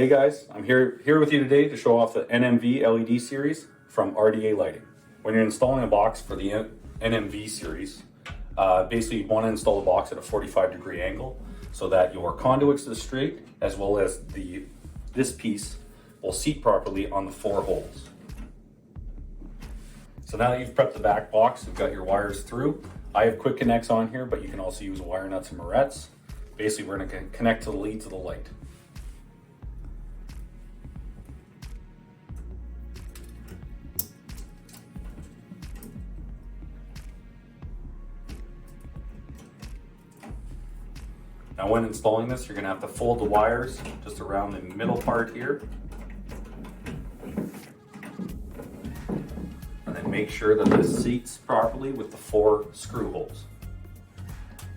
Hey guys, I'm here with you today to show off the NMV-LED series from RDA Lighting. When you're installing a box for the NMV series, basically you want to install the box at a 45-degree angle so that your conduits are straight, as well as this piece will seat properly on the 4 holes. So now that you've prepped the back box, you've got your wires through. I have quick connects on here, but you can also use wire nuts and morettes. Basically, we're going to connect to the leads of the light. Now when installing this, you're going to have to fold the wires just around the middle part here. And then make sure that this seats properly with the 4 screw holes.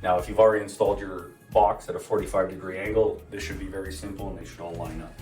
Now if you've already installed your box at a 45-degree angle, this should be very simple and they should all line up.